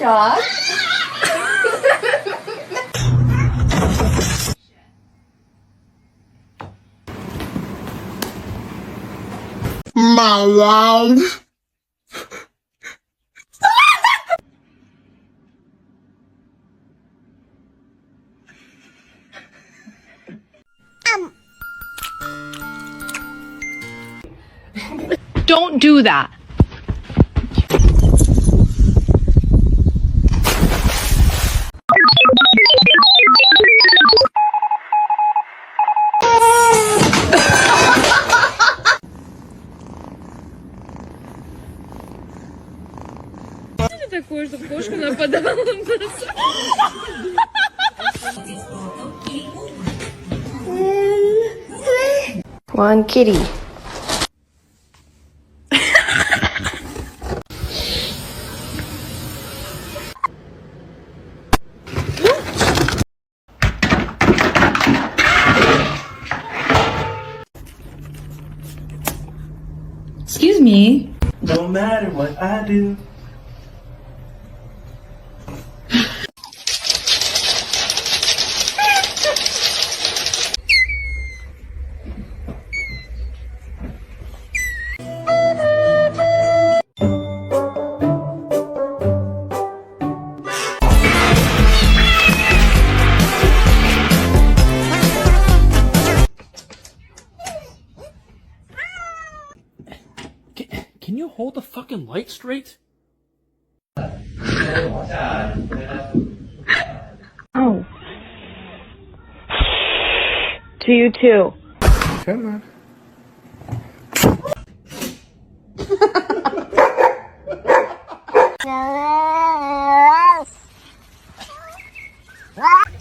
dog. My love. Don't do that. Такое, чтобы кошка нападала на нас. One kitty. Excuse me. Don't matter what I do. Can you hold the fucking light straight? Oh. To you too. Come on.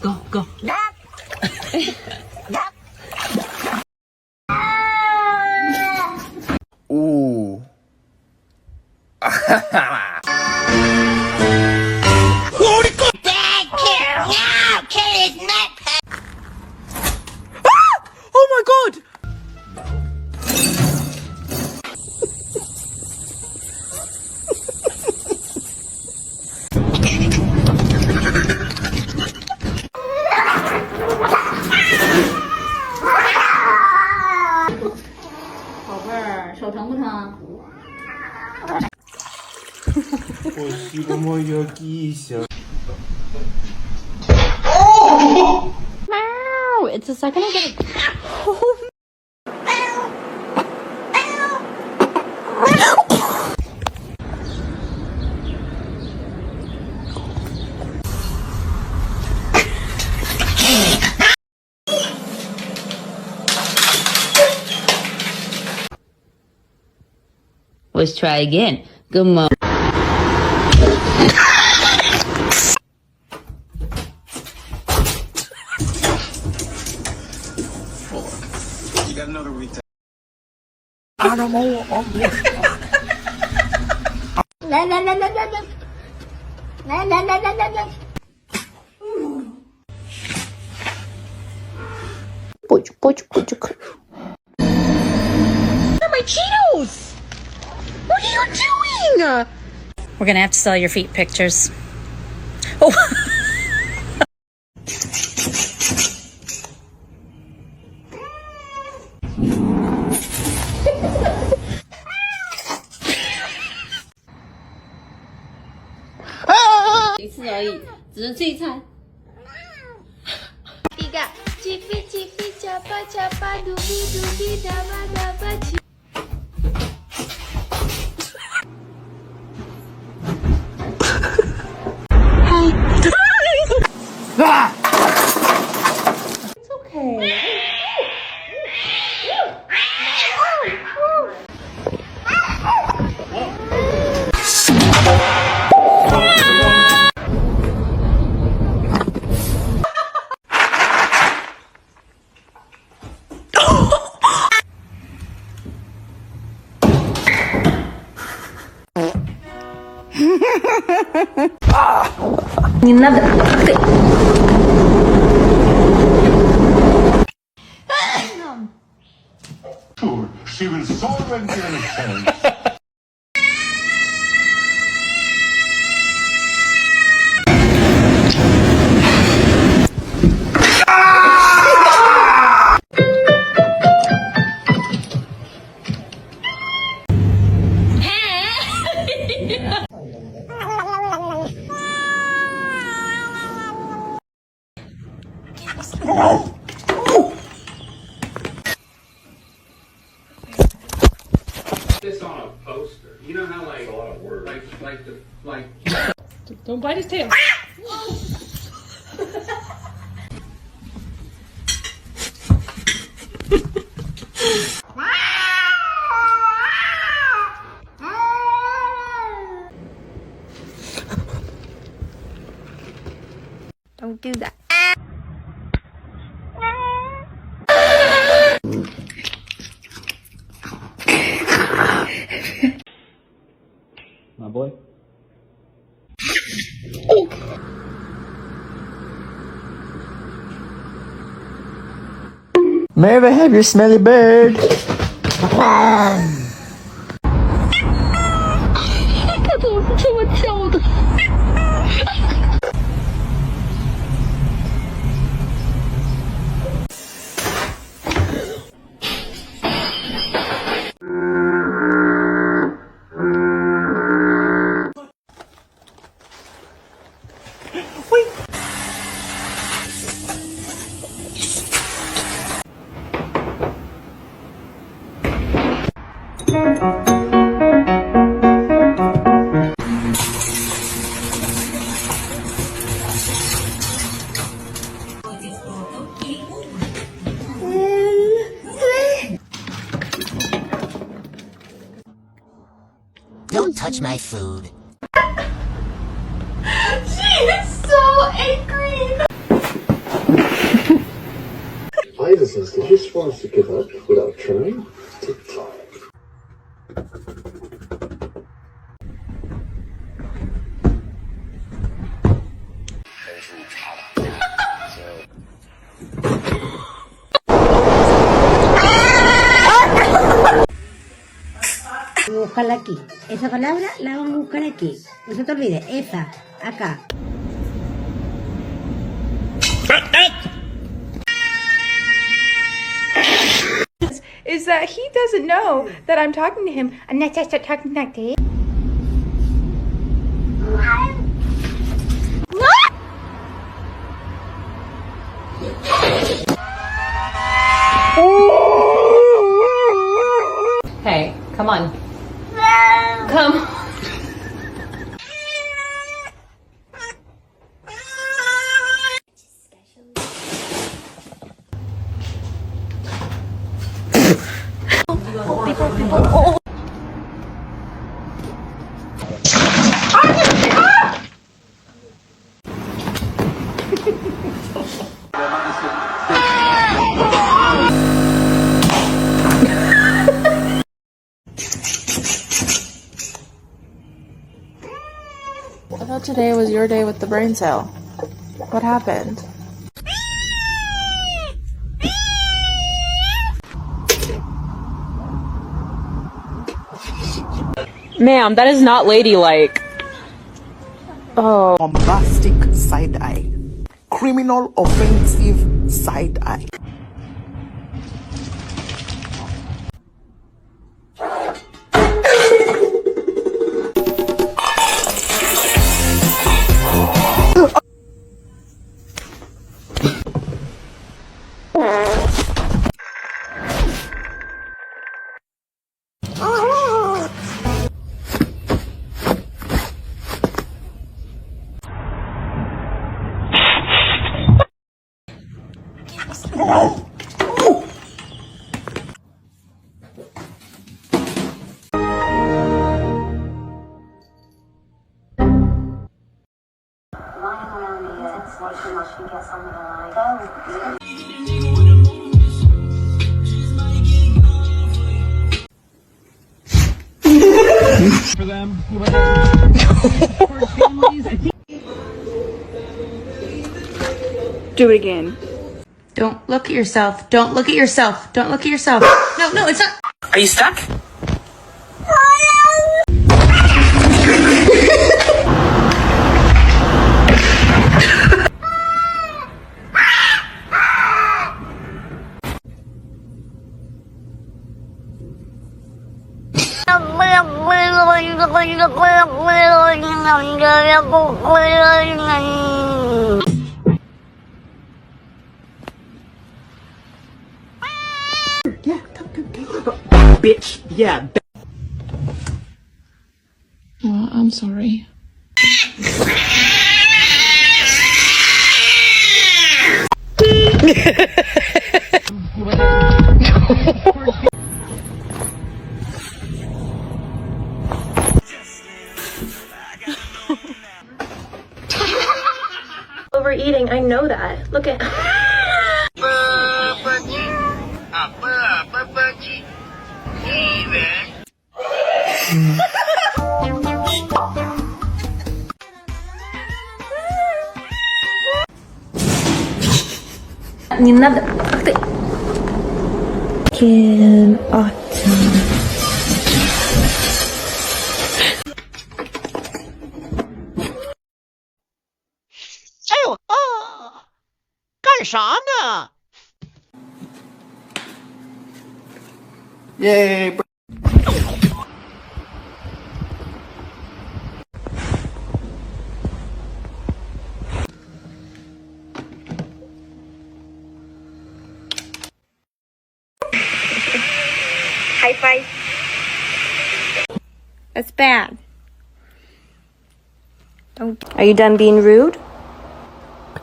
Go, go. Ooh. Oh my god! Спасибо, моя кися. Meow. It's the second I get it. Let's try again. Good morning. Puch, puch, puch. My Cheetos! What are you doing? We're gonna have to sell your feet pictures. Oh. Не надо. She was so intense. This on a poster. You know how like a lot of words. Like Don't bite his tail. Don't do that. My boy. May I have your smelly bird? Don't touch my food. Iverson, did you swear to give up without trying? TikTok. Buscarla aquí. Esa palabra la vamos a buscar aquí. No se te olvide. Esa. Acá. Is that he doesn't know that I'm talking to him, and that's just talking like this. Hey, come on. Come. I thought today was your day with the brain cell. What happened? Ma'am, that is not ladylike. Oh. Bombastic side eye. Criminal offensive side eye. for them. Do it again. Don't look at yourself. Don't look at yourself. Don't look at yourself. No, no, it's not. Are you stuck? Bitch, yeah. I'm sorry. Overeating, I know that. Look at. Не надо. Ах ты. Кен Autumn. 哎呦啊！干啥呢？耶！ High five. That's bad. Don't. Are you done being rude?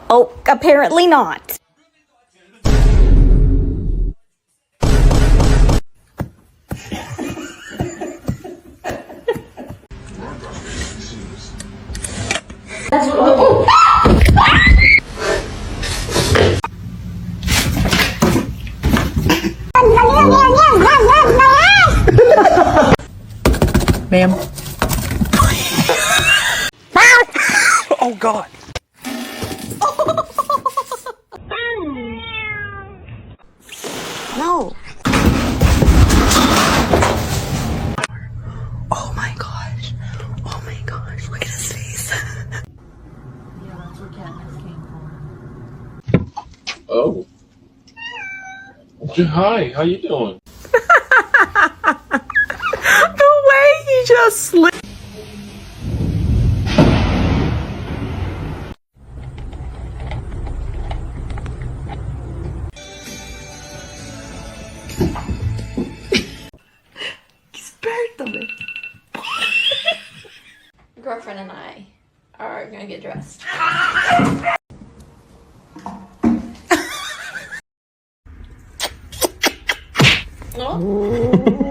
Oh, apparently not. Ma'am. Oh God. No. Oh my gosh. Oh my gosh. Look at his face. Oh. Hi, how you doing? The way he just slipped. Girlfriend and I are gonna get dressed. Oh.